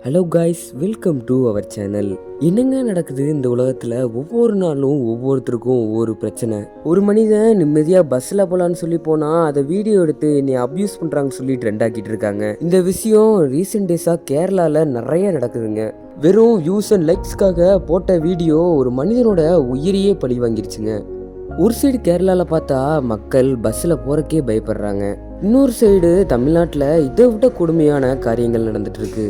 Hello guys, welcome to our channel. என்னங்க நடக்குது இந்த உலகத்தில்? ஒவ்வொரு நாளும் ஒவ்வொருத்தருக்கும் ஒவ்வொரு பிரச்சனை. ஒரு மனிதன் நிம்மதியாக பஸ்ஸில் போகலான்னு சொல்லி போனால் அதை வீடியோ எடுத்து என்னை அப்யூஸ் பண்ணுறாங்கன்னு சொல்லி ட்ரெண்ட் ஆக்கிட்டு இருக்காங்க. இந்த விஷயம் ரீசெண்ட் டேஸாக கேரளாவில் நிறைய நடக்குதுங்க. வெறும் வியூஸ் அண்ட் லைக்ஸ்க்காக போட்ட வீடியோ ஒரு மனிதனோட உயிரையே பழி வாங்கிருச்சுங்க. ஒரு சைடு கேரளாவில் பார்த்தா மக்கள் பஸ்ஸில் போகிறக்கே பயப்படுறாங்க. இன்னொரு சைடு தமிழ்நாட்டில் இதை விட கொடுமையான காரியங்கள் நடந்துட்டு இருக்கு.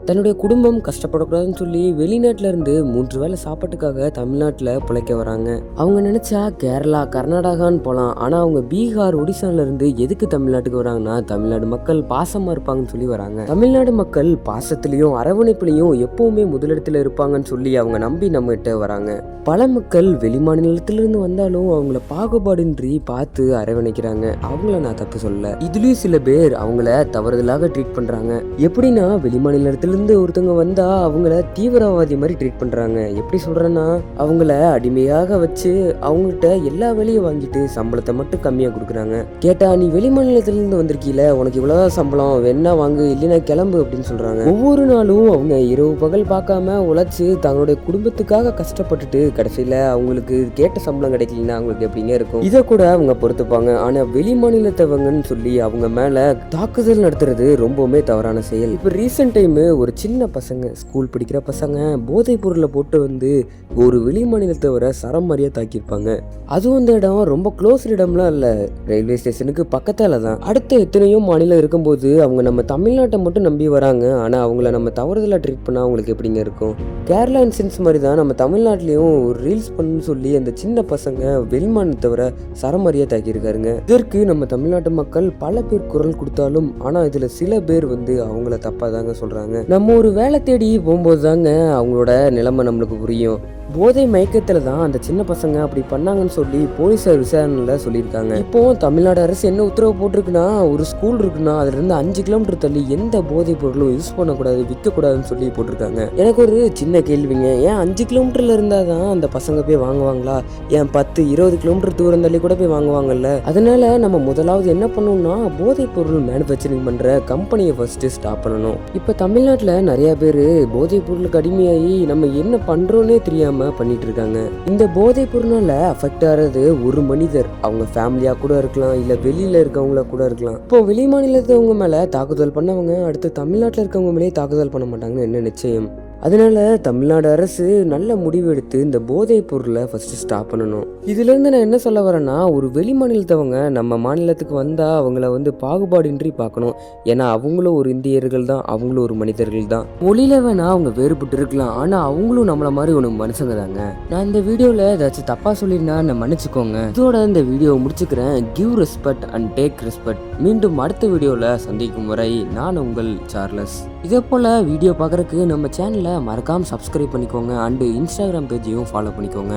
தன்னுடைய குடும்பம் கஷ்டப்படக்கூடாதுன்னு சொல்லி வெளிநாட்டில இருந்து 3 வேளை சாப்பாட்டுக்காக தமிழ்நாட்டில் பிழைக்க வராங்க. அவங்க நினைச்சா கேரளா, கர்நாடகான்னு போகலாம். ஆனால் அவங்க பீகார், ஒடிசால இருந்து எதுக்கு தமிழ்நாட்டுக்கு வராங்கன்னா தமிழ்நாடு மக்கள் பாசமா இருப்பாங்கன்னு சொல்லி வராங்க. தமிழ்நாடு மக்கள் பாசத்திலையும் அரவணைப்புலையும் எப்பவுமே முதலிடத்துல இருப்பாங்கன்னு சொல்லி அவங்க நம்பி நம்ம கிட்ட வராங்க. பல மக்கள் வெளி மாநிலத்திலிருந்து வந்தாலும் அவங்கள பாகுபாடின்றி பார்த்து அரவணைக்கிறாங்க. அவங்கள நான் தப்பு சொல்லல. இதுலயும் சில பேர் அவங்கள தவறுதலாக ட்ரீட் பண்றாங்க. எப்படின்னா வெளி மாநிலத்திலிருந்து ஒருத்தவங்க வந்தா அவங்கள தீவிரவாதி மாதிரி ட்ரீட் பண்றாங்க. எப்படி சொல்றேன்னா, அவங்கள அடிமையாக வச்சு அவங்ககிட்ட எல்லா வேலையும் வாங்கிட்டு சம்பளத்தை மட்டும் கம்மியா கொடுக்குறாங்க. கேட்டா, நீ வெளி மாநிலத்திலிருந்து வந்திருக்கீல, உனக்கு இவ்வளவுதான் சம்பளம், வேணா வாங்கு, இல்லைன்னா கிளம்பு அப்படின்னு சொல்றாங்க. ஒவ்வொரு நாளும் அவங்க இரவு பகல் பார்க்காம உழைச்சு தங்களுடைய குடும்பத்துக்காக கஷ்டப்பட்டுட்டு கடைசியில அவங்களுக்கு கேட்ட சம்பளம் கிடைக்கலன்னா அவங்களுக்கு எப்படிங்க இருக்கும்? இதை கூட அவங்க பொறுத்துப்பாங்க. ஆனா வெளி மாநிலத்தவங்கன்னு சொல்லி அவங்க மேல தாக்குதல் நடத்துறது ரொம்பவுமே தவறான செயல். இப்ப ரீசெண்ட் டைம் ஒரு சின்ன பசங்க, ஸ்கூல் படிக்கிற பசங்க போதைப் பொருளை போட்டு வந்து ஒரு வெளி மாநிலத்தவரை சரமாரியா தாக்கியிருப்பாங்க. அதுவும் அந்த இடம் ரொம்ப க்ளோஸ் இடம்லாம் இல்ல, ரயில்வே ஸ்டேஷனுக்கு பக்கத்தால தான். அடுத்த எத்தனையோ மாநிலம் இருக்கும்போது அவங்க நம்ம தமிழ்நாட்டை மட்டும் நம்பி வராங்க. ஆனா அவங்கள நம்ம தவறுதலா ட்ரீட் பண்ணா அவங்களுக்கு எப்படிங்க இருக்கும்? கேரளா இன்சிடென்ட்ஸ் மாதிரி தான் நம்ம தமிழ்நாட்டிலையும் ஒரு ரீல்ஸ் பண்ணு சொல்லி அந்த சின்ன பசங்க வெளிமாநிலத்தவரை சரமாரியா தாக்கியிருக்காருங்க. இதற்கு நம்ம தமிழ்நாட்டு மக்கள் பல பேர் குரல் கொடுத்தாலும் ஆனா இதுல சில பேர் வந்து அவங்கள தப்பா தாங்க சொல்றாங்க. நம்ம ஒரு வேலை தேடி போகும்போது தாங்க அவங்களோட நிலைமை நம்மளுக்கு புரியும். போதை மயக்கத்துல தான் அந்த சின்ன பசங்க அப்படி பண்ணாங்கன்னு சொல்லி போலீஸார் விசாரணையில சொல்லியிருக்காங்க. இப்போ தமிழ்நாடு அரசு என்ன உத்தரவு போட்டிருக்குன்னா, ஒரு ஸ்கூல் இருக்குன்னா அதுல இருந்து 5 கிலோமீட்டர் தள்ளி எந்த போதைப் பொருளும் யூஸ் பண்ணக்கூடாது, விற்கக்கூடாதுன்னு சொல்லி போட்டிருக்காங்க. எனக்கு ஒரு சின்ன கேள்விங்க, ஏன் 5 கிலோமீட்டர்ல இருந்தாதான் அந்த பசங்க போய் வாங்குவாங்களா? ஏன் 10-20 கிலோமீட்டர் தூரம் தள்ளி கூட போய் வாங்குவாங்கல்ல? அதனால நம்ம முதலாவது என்ன பண்ணணும்னா, போதைப் பொருள் மேனுஃபேக்சரிங் பண்ற கம்பெனியை ஃபர்ஸ்ட் ஸ்டாப் பண்ணணும். இப்ப தமிழ்நாட்டுல நிறைய பேரு போதைப் பொருளுக்கு அடிமையாகி நம்ம என்ன பண்றோன்னே தெரியாம பண்ணிட்டு இருக்காங்க. இந்த போதைப் பொருளால அஃபெக்ட் ஆறது ஒரு மனிதர், அவங்க ஃபேமிலியா கூட இருக்கலாம், இல்ல வெளியில இருக்கவங்கள கூட இருக்கலாம். இப்போ வெளி மாநிலத்தவங்க மேல தாக்குதல் பண்ணவங்க அடுத்து தமிழ்நாட்டில் இருக்கவங்க மேலே தாக்குதல் பண்ண மாட்டாங்கன்னு என்ன நிச்சயம்? அதனால தமிழ்நாடு அரசு நல்ல முடிவு எடுத்து இந்த போதைப் பொருளை ஃபர்ஸ்ட் ஸ்டாப் பண்ணணும். இதுல இருந்து நான் என்ன சொல்ல வரேன்னா, ஒரு வெளி மாநிலத்தவங்க நம்ம மாநிலத்துக்கு வந்தா அவங்கள வந்து பாகுபாடின்றி பார்க்கணும். ஏன்னா அவங்களும் ஒரு இந்தியர்கள் தான், அவங்களும் ஒரு மனிதர்கள் தான். மொழியில வேணா அவங்க வேறுபட்டு இருக்கலாம், ஆனா அவங்களும் நம்மள மாதிரி ஒரு மனுஷங்க தாங்க. நான் இந்த வீடியோல ஏதாச்சும் தப்பா சொல்லிருந்தா என்ன மன்னிச்சுக்கோங்க. இதோட இந்த வீடியோவை முடிச்சுக்கிறேன். Give respect and take respect. மீண்டும் அடுத்த வீடியோல சந்திக்கும் வரை நான் உங்கள் சார்லஸ். இதே போல வீடியோ பார்க்கறதுக்கு நம்ம சேனலை மறக்காம சப்ஸ்கிரைப் பண்ணிக்கோங்க அண்ட் இன்ஸ்டாகிராம் பேஜையும் ஃபாலோ பண்ணிக்கோங்க.